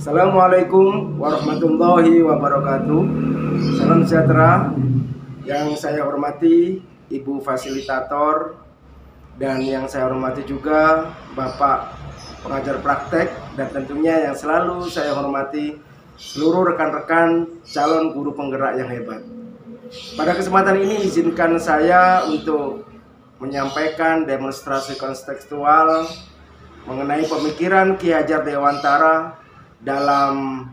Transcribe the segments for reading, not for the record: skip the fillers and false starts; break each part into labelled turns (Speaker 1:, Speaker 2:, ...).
Speaker 1: Assalamualaikum warahmatullahi wabarakatuh. Salam sejahtera. Yang saya hormati Ibu Fasilitator, dan yang saya hormati juga Bapak pengajar praktek, dan tentunya yang selalu saya hormati seluruh rekan-rekan calon guru penggerak yang hebat. Pada kesempatan ini izinkan saya untuk menyampaikan demonstrasi kontekstual mengenai pemikiran Ki Hajar Dewantara dalam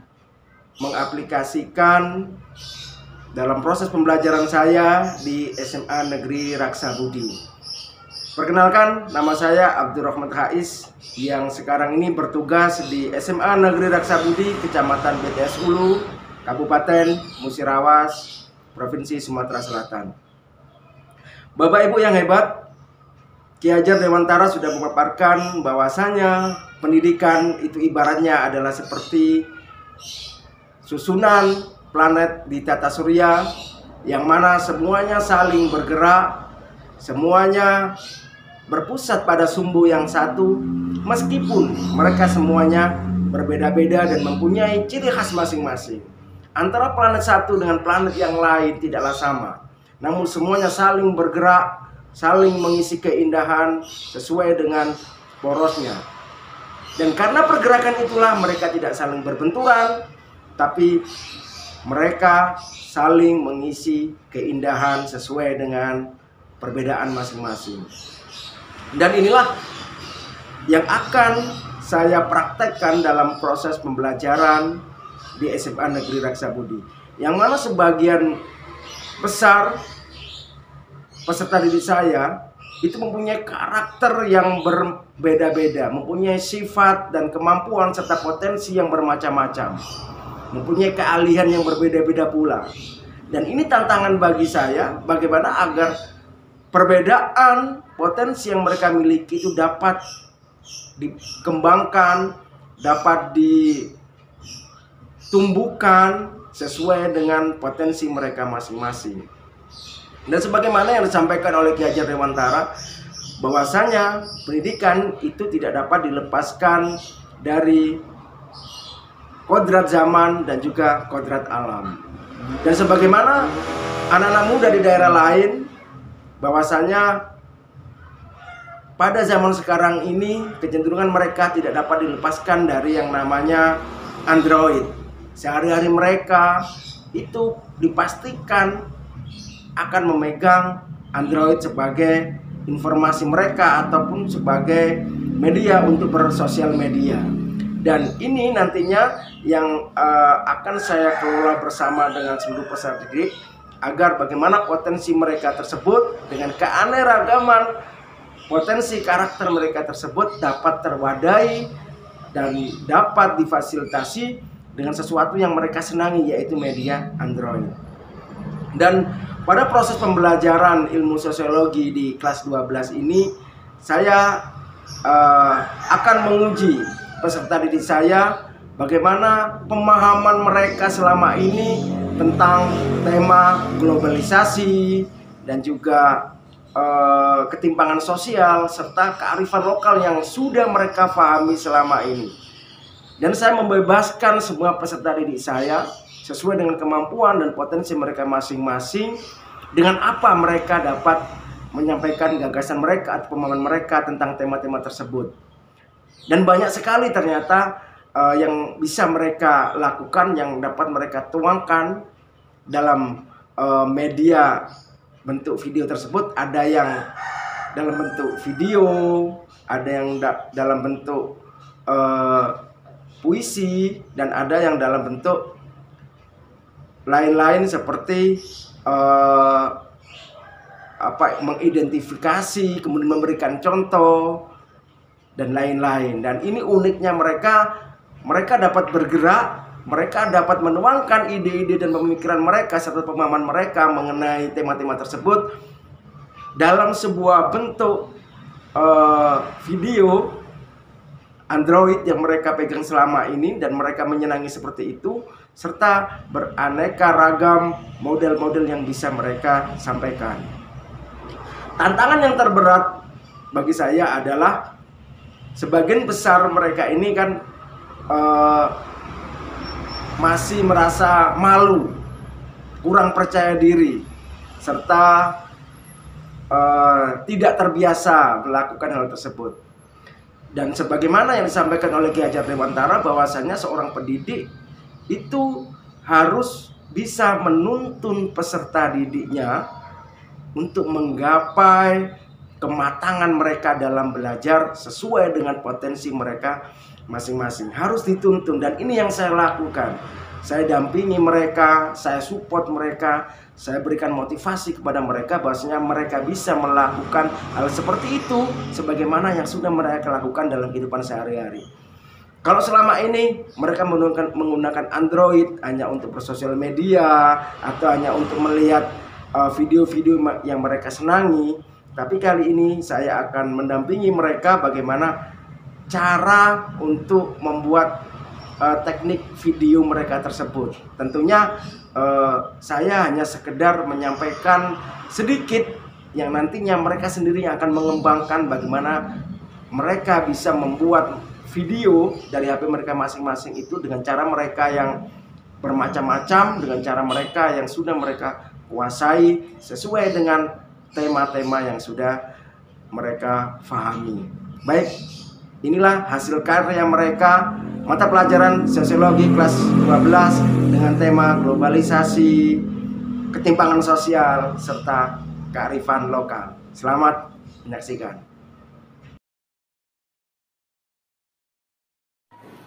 Speaker 1: mengaplikasikan dalam proses pembelajaran saya di SMA Negeri Raksa Budi. Perkenalkan, nama saya Abdurrahman Hais yang sekarang ini bertugas di SMA Negeri Raksa Budi, Kecamatan BTS Ulu, Kabupaten Musirawas, Provinsi Sumatera Selatan. Bapak Ibu yang hebat, Ki Hajar Dewantara sudah memaparkan bahwasanya pendidikan itu ibaratnya adalah seperti susunan planet di tata surya, yang mana semuanya saling bergerak, semuanya berpusat pada sumbu yang satu, meskipun mereka semuanya berbeda-beda dan mempunyai ciri khas masing-masing. Antara planet satu dengan planet yang lain tidaklah sama, namun semuanya saling bergerak, saling mengisi keindahan sesuai dengan porosnya. Dan karena pergerakan itulah mereka tidak saling berbenturan, tapi mereka saling mengisi keindahan sesuai dengan perbedaan masing-masing. Dan inilah yang akan saya praktekkan dalam proses pembelajaran di SMA Negeri Raksa Budi, yang mana sebagian besar peserta didik saya itu mempunyai karakter yang berbeda-beda, mempunyai sifat dan kemampuan serta potensi yang bermacam-macam, mempunyai keahlian yang berbeda-beda pula. Dan ini tantangan bagi saya, bagaimana agar perbedaan potensi yang mereka miliki itu dapat dikembangkan, dapat ditumbuhkan sesuai dengan potensi mereka masing-masing. Dan sebagaimana yang disampaikan oleh Ki Hajar Dewantara, bahwasanya pendidikan itu tidak dapat dilepaskan dari kodrat zaman dan juga kodrat alam. Dan sebagaimana anak-anak muda di daerah lain, bahwasanya pada zaman sekarang ini kecenderungan mereka tidak dapat dilepaskan dari yang namanya Android. Sehari-hari mereka itu dipastikan akan memegang Android sebagai informasi mereka ataupun sebagai media untuk bersosial media. Dan ini nantinya yang akan saya kelola bersama dengan seluruh peserta didik, agar bagaimana potensi mereka tersebut dengan keanekaragaman potensi karakter mereka tersebut dapat terwadai dan dapat difasilitasi dengan sesuatu yang mereka senangi, yaitu media Android. Dan pada proses pembelajaran ilmu sosiologi di kelas 12 ini, saya akan menguji peserta didik saya bagaimana pemahaman mereka selama ini tentang tema globalisasi dan juga ketimpangan sosial serta kearifan lokal yang sudah mereka pahami selama ini. Dan saya membebaskan semua peserta didik saya sesuai dengan kemampuan dan potensi mereka masing-masing, dengan apa mereka dapat menyampaikan gagasan mereka atau pemahaman mereka tentang tema-tema tersebut. Dan banyak sekali ternyata yang bisa mereka lakukan, yang dapat mereka tuangkan dalam media bentuk video tersebut. Ada yang dalam bentuk video, ada yang dalam bentuk puisi, dan ada yang dalam bentuk lain-lain seperti mengidentifikasi, kemudian memberikan contoh dan lain-lain. Dan ini uniknya mereka dapat bergerak, mereka dapat menuangkan ide-ide dan pemikiran mereka serta pemahaman mereka mengenai tema-tema tersebut dalam sebuah bentuk video Android yang mereka pegang selama ini, dan mereka menyenangi seperti itu, serta beraneka ragam model-model yang bisa mereka sampaikan. Tantangan yang terberat bagi saya adalah sebagian besar mereka ini kan masih merasa malu, kurang percaya diri, serta tidak terbiasa melakukan hal tersebut. Dan sebagaimana yang disampaikan oleh Ki Hajar Dewantara, bahwasanya seorang pendidik itu harus bisa menuntun peserta didiknya untuk menggapai kematangan mereka dalam belajar sesuai dengan potensi mereka masing-masing. Harus dituntun, dan ini yang saya lakukan. Saya dampingi mereka, saya support mereka, saya berikan motivasi kepada mereka bahwasanya mereka bisa melakukan hal seperti itu sebagaimana yang sudah mereka lakukan dalam kehidupan sehari-hari. Kalau selama ini mereka menggunakan Android hanya untuk bersosial media atau hanya untuk melihat video-video yang mereka senangi, tapi kali ini saya akan mendampingi mereka bagaimana cara untuk membuat teknik video mereka tersebut. Tentunya saya hanya sekedar menyampaikan sedikit yang nantinya mereka sendiri yang akan mengembangkan bagaimana mereka bisa membuat video dari HP mereka masing-masing itu dengan cara mereka yang bermacam-macam, dengan cara mereka yang sudah mereka kuasai sesuai dengan tema-tema yang sudah mereka pahami. Baik, inilah hasil karya mereka, mata pelajaran sosiologi kelas 12 dengan tema globalisasi, ketimpangan sosial, serta kearifan lokal. Selamat menyaksikan.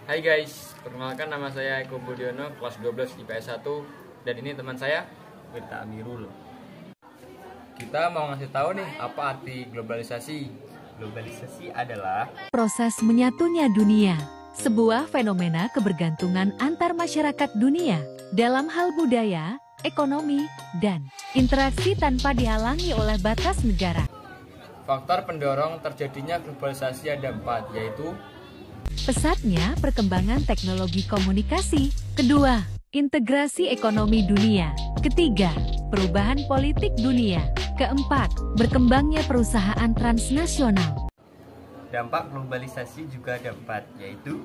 Speaker 2: Hai guys, perkenalkan nama saya Eko Budiono, kelas 12 IPS 1, dan ini teman saya Wirta Amirul. Kita mau ngasih tahu nih apa arti globalisasi. Globalisasi adalah
Speaker 3: proses menyatunya dunia, sebuah fenomena kebergantungan antar masyarakat dunia dalam hal budaya, ekonomi, dan interaksi tanpa dihalangi oleh batas negara.
Speaker 2: Faktor pendorong terjadinya globalisasi ada 4, yaitu
Speaker 3: pesatnya perkembangan teknologi komunikasi, kedua, integrasi ekonomi dunia, ketiga, perubahan politik dunia, keempat, berkembangnya perusahaan transnasional.
Speaker 2: dampak globalisasi juga ada 4, yaitu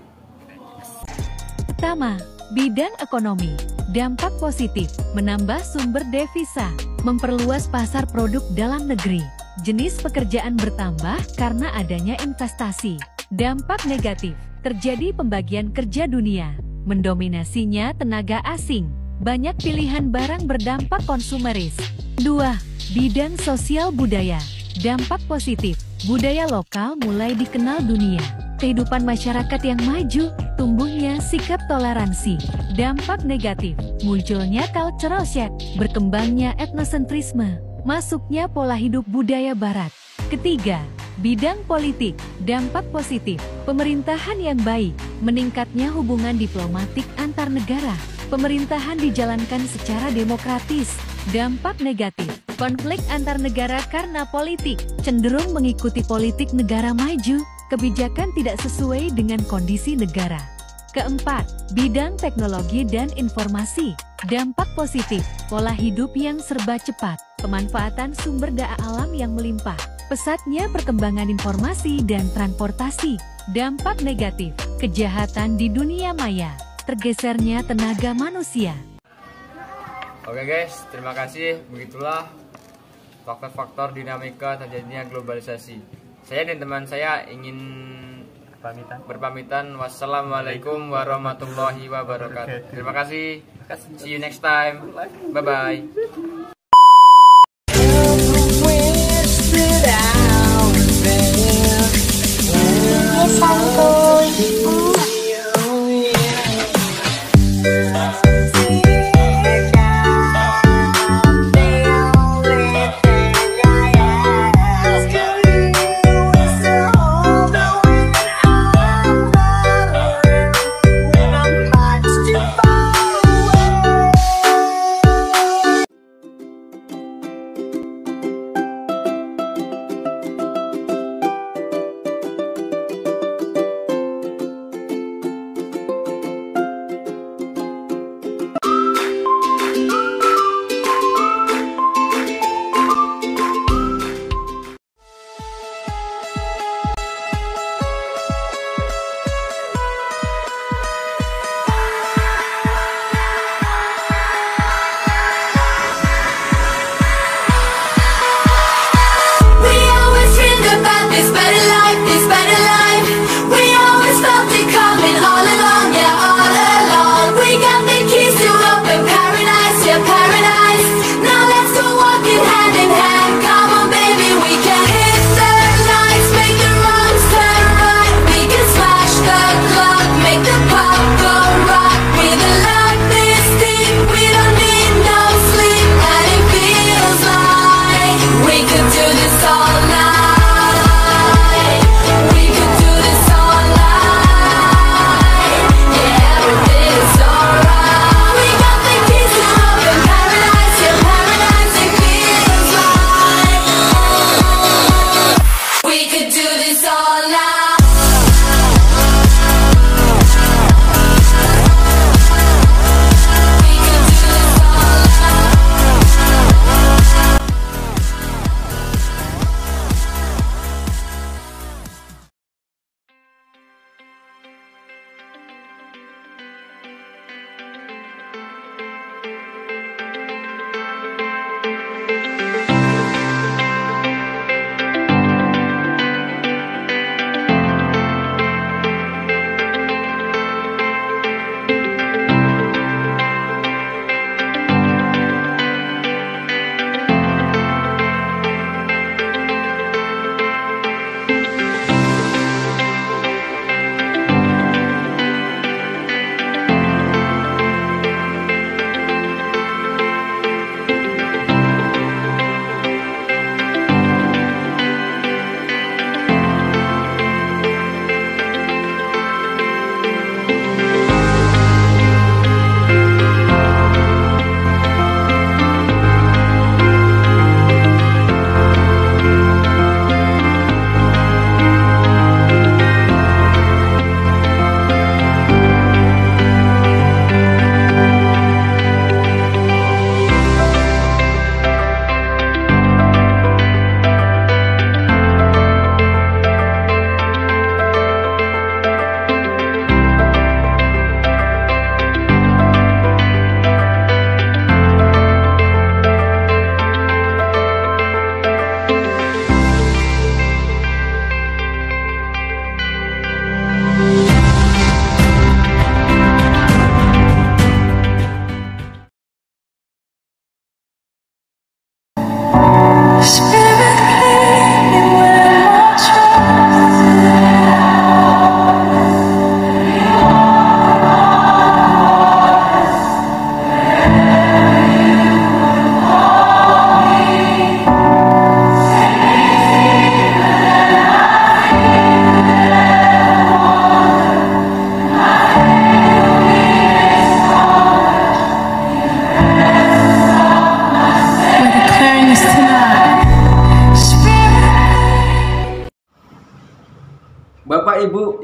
Speaker 3: Pertama, bidang ekonomi. Dampak positif, menambah sumber devisa, memperluas pasar produk dalam negeri. Jenis pekerjaan bertambah karena adanya investasi. Dampak negatif, terjadi pembagian kerja dunia, mendominasinya tenaga asing. Banyak pilihan barang berdampak konsumeris. 2. Bidang sosial budaya. Dampak positif, budaya lokal mulai dikenal dunia. Kehidupan masyarakat yang maju, tumbuhnya sikap toleransi. Dampak negatif, munculnya cultural shock, berkembangnya etnosentrisme, masuknya pola hidup budaya barat. Ketiga, bidang politik. Dampak positif, pemerintahan yang baik, meningkatnya hubungan diplomatik antar negara. Pemerintahan dijalankan secara demokratis. Dampak negatif, konflik antar negara karena politik, cenderung mengikuti politik negara maju, kebijakan tidak sesuai dengan kondisi negara. Keempat, bidang teknologi dan informasi. Dampak positif, pola hidup yang serba cepat, pemanfaatan sumber daya alam yang melimpah, pesatnya perkembangan informasi dan transportasi. Dampak negatif, kejahatan di dunia maya, tergesernya tenaga manusia.
Speaker 2: Oke guys, terima kasih. Begitulah faktor-faktor dinamika terjadinya globalisasi. Saya dan teman saya ingin berpamitan. Wassalamualaikum warahmatullahi wabarakatuh. Terima kasih. See you next time. Bye-bye.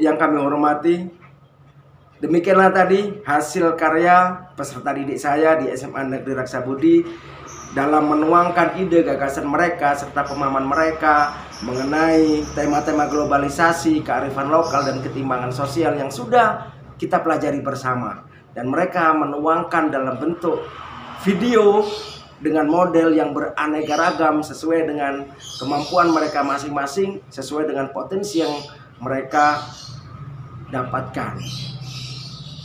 Speaker 1: yang kami hormati, demikianlah tadi hasil karya peserta didik saya di SMA Negeri Raksabudi dalam menuangkan ide gagasan mereka serta pemahaman mereka mengenai tema-tema globalisasi, kearifan lokal, dan ketimbangan sosial yang sudah kita pelajari bersama. Dan mereka menuangkan dalam bentuk video dengan model yang beraneka ragam sesuai dengan kemampuan mereka masing-masing, sesuai dengan potensi yang mereka dapatkan.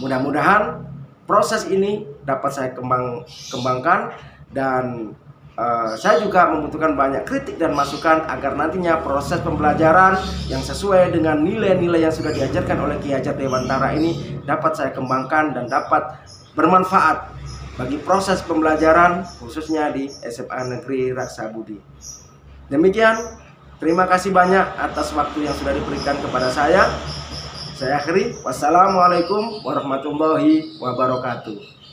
Speaker 1: Mudah-mudahan proses ini dapat saya kembangkan, dan saya juga membutuhkan banyak kritik dan masukan agar nantinya proses pembelajaran yang sesuai dengan nilai-nilai yang sudah diajarkan oleh Ki Hajar Dewantara ini dapat saya kembangkan dan dapat bermanfaat bagi proses pembelajaran khususnya di SMA Negeri Raksabudi. Demikian, terima kasih banyak atas waktu yang sudah diberikan kepada saya. Saya akhiri, wassalamualaikum warahmatullahi wabarakatuh.